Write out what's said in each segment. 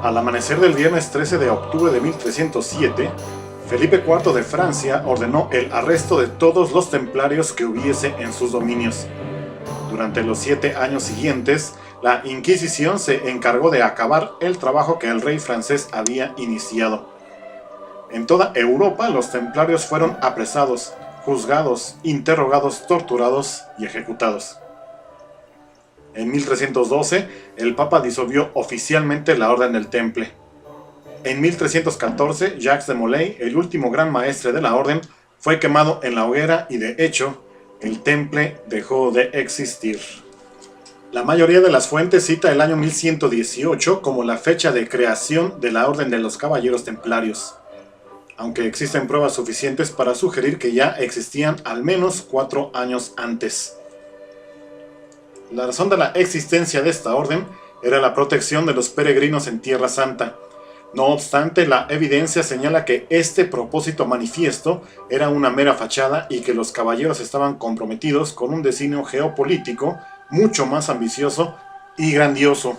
Al amanecer del viernes 13 de octubre de 1307, Felipe IV de Francia ordenó el arresto de todos los templarios que hubiese en sus dominios. Durante los 7 años siguientes, la Inquisición se encargó de acabar el trabajo que el rey francés había iniciado. En toda Europa, los templarios fueron apresados, juzgados, interrogados, torturados y ejecutados. En 1312, el Papa disolvió oficialmente la Orden del Temple. En 1314, Jacques de Molay, el último gran maestre de la Orden, fue quemado en la hoguera y, de hecho, el Temple dejó de existir. La mayoría de las fuentes cita el año 1118 como la fecha de creación de la Orden de los Caballeros Templarios, aunque existen pruebas suficientes para sugerir que ya existían al menos 4 años antes. La razón de la existencia de esta orden era la protección de los peregrinos en Tierra Santa. No obstante, la evidencia señala que este propósito manifiesto era una mera fachada y que los caballeros estaban comprometidos con un designio geopolítico mucho más ambicioso y grandioso.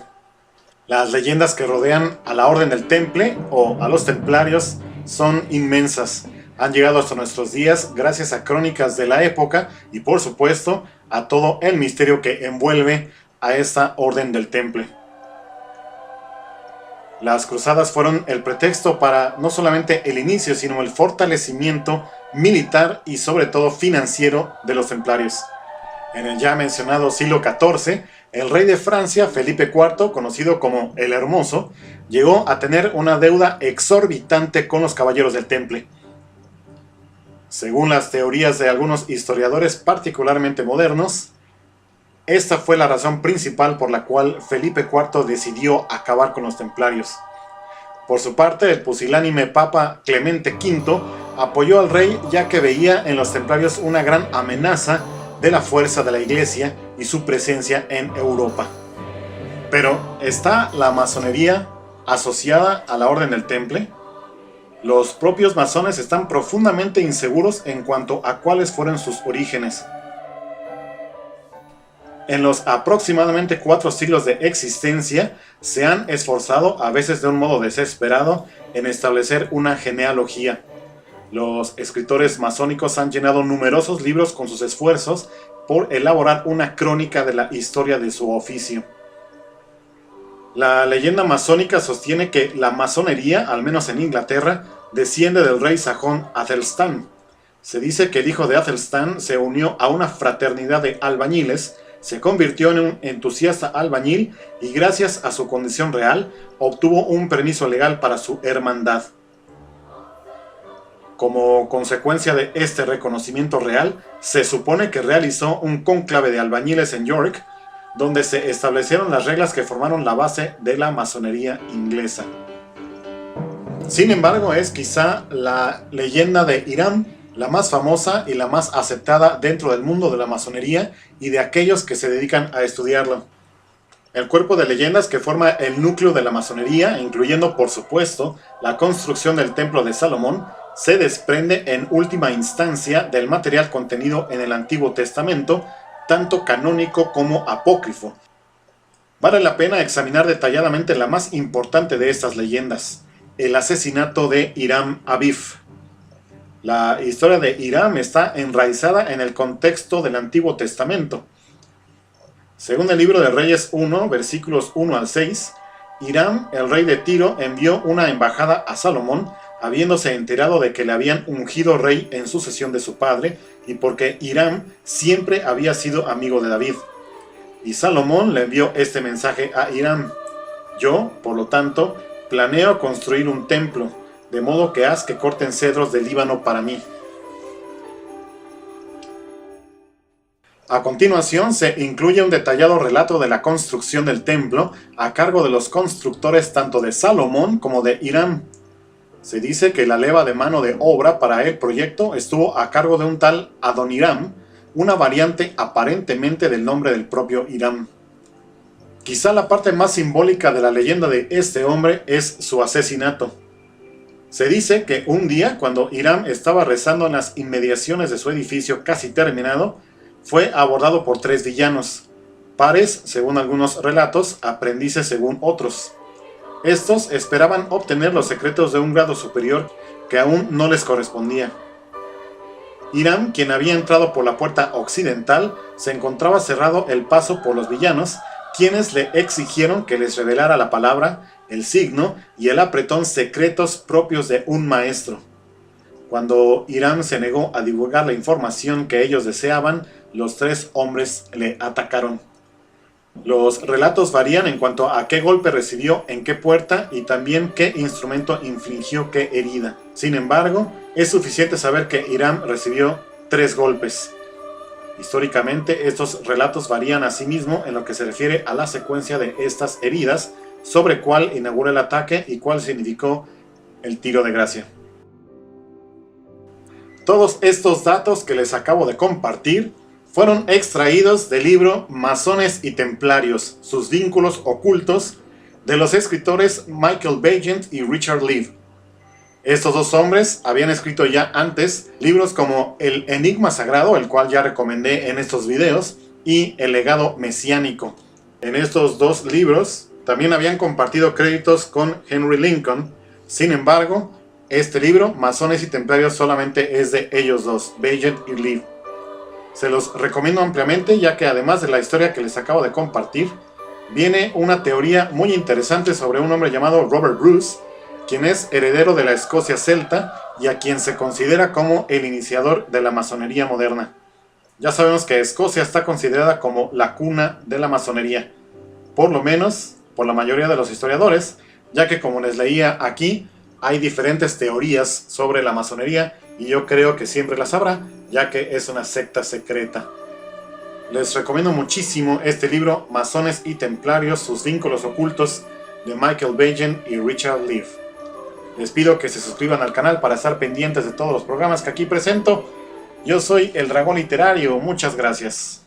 Las leyendas que rodean a la Orden del Temple o a los templarios son inmensas. Han llegado hasta nuestros días gracias a crónicas de la época y, por supuesto, a todo el misterio que envuelve a esta Orden del Temple. Las cruzadas fueron el pretexto para no solamente el inicio, sino el fortalecimiento militar y sobre todo financiero de los templarios. En el ya mencionado siglo XIV, el rey de Francia, Felipe IV, conocido como el Hermoso, llegó a tener una deuda exorbitante con los caballeros del Temple. Según las teorías de algunos historiadores particularmente modernos, esta fue la razón principal por la cual Felipe IV decidió acabar con los templarios. Por su parte, el pusilánime Papa Clemente V apoyó al rey ya que veía en los templarios una gran amenaza de la fuerza de la Iglesia y su presencia en Europa. Pero, ¿está la masonería asociada a la Orden del Temple? Los propios masones están profundamente inseguros en cuanto a cuáles fueron sus orígenes. En los aproximadamente 4 siglos de existencia, se han esforzado, a veces de un modo desesperado, en establecer una genealogía. Los escritores masónicos han llenado numerosos libros con sus esfuerzos por elaborar una crónica de la historia de su oficio. La leyenda masónica sostiene que la masonería, al menos en Inglaterra, desciende del rey sajón Athelstan. Se dice que el hijo de Athelstan se unió a una fraternidad de albañiles, se convirtió en un entusiasta albañil y gracias a su condición real obtuvo un permiso legal para su hermandad. Como consecuencia de este reconocimiento real, se supone que realizó un cónclave de albañiles en York, donde se establecieron las reglas que formaron la base de la masonería inglesa. Sin embargo, es quizá la leyenda de Hiram la más famosa y la más aceptada dentro del mundo de la masonería y de aquellos que se dedican a estudiarlo. El cuerpo de leyendas que forma el núcleo de la masonería, incluyendo por supuesto la construcción del Templo de Salomón, se desprende en última instancia del material contenido en el Antiguo Testamento, tanto canónico como apócrifo. Vale la pena examinar detalladamente la más importante de estas leyendas, el asesinato de Hiram Abif. La historia de Hiram está enraizada en el contexto del Antiguo Testamento. Según el libro de Reyes 1, versículos 1 al 6, Hiram, el rey de Tiro, envió una embajada a Salomón, habiéndose enterado de que le habían ungido rey en sucesión de su padre, y porque Hiram siempre había sido amigo de David. Y Salomón le envió este mensaje a Hiram: yo, por lo tanto, planeo construir un templo, de modo que haz que corten cedros del Líbano para mí. A continuación se incluye un detallado relato de la construcción del templo a cargo de los constructores tanto de Salomón como de Hiram. Se dice que la leva de mano de obra para el proyecto estuvo a cargo de un tal Adoniram, una variante aparentemente del nombre del propio Hiram. Quizá la parte más simbólica de la leyenda de este hombre es su asesinato. Se dice que un día, cuando Hiram estaba rezando en las inmediaciones de su edificio casi terminado, fue abordado por 3 villanos, pares según algunos relatos, aprendices según otros. Estos esperaban obtener los secretos de un grado superior que aún no les correspondía. Hiram, quien había entrado por la puerta occidental, se encontraba cerrado el paso por los villanos, quienes le exigieron que les revelara la palabra, el signo y el apretón secretos propios de un maestro. Cuando Hiram se negó a divulgar la información que ellos deseaban, los tres hombres le atacaron. Los relatos varían en cuanto a qué golpe recibió en qué puerta y también qué instrumento infligió qué herida. Sin embargo, es suficiente saber que Hiram recibió 3 golpes. Históricamente, estos relatos varían asimismo en lo que se refiere a la secuencia de estas heridas, sobre cuál inaugura el ataque y cuál significó el tiro de gracia. Todos estos datos que les acabo de compartir fueron extraídos del libro Masones y Templarios, sus vínculos ocultos, de los escritores Michael Bagent y Richard Leaf. Estos dos hombres habían escrito ya antes libros como El Enigma Sagrado, el cual ya recomendé en estos videos, y El Legado Mesiánico. En estos dos libros también habían compartido créditos con Henry Lincoln. Sin embargo, este libro, Masones y Templarios, solamente es de ellos dos, Bagent y Leaf. Se los recomiendo ampliamente, ya que además de la historia que les acabo de compartir, viene una teoría muy interesante sobre un hombre llamado Robert Bruce, quien es heredero de la Escocia celta y a quien se considera como el iniciador de la masonería moderna. Ya sabemos que Escocia está considerada como la cuna de la masonería, por lo menos por la mayoría de los historiadores, ya que, como les leía aquí, hay diferentes teorías sobre la masonería y yo creo que siempre las habrá, ya que es una secta secreta. Les recomiendo muchísimo este libro, Masones y Templarios, sus vínculos ocultos, de Michael Bagent y Richard Leaf. Les pido que se suscriban al canal para estar pendientes de todos los programas que aquí presento. Yo soy el Dragón Literario, muchas gracias.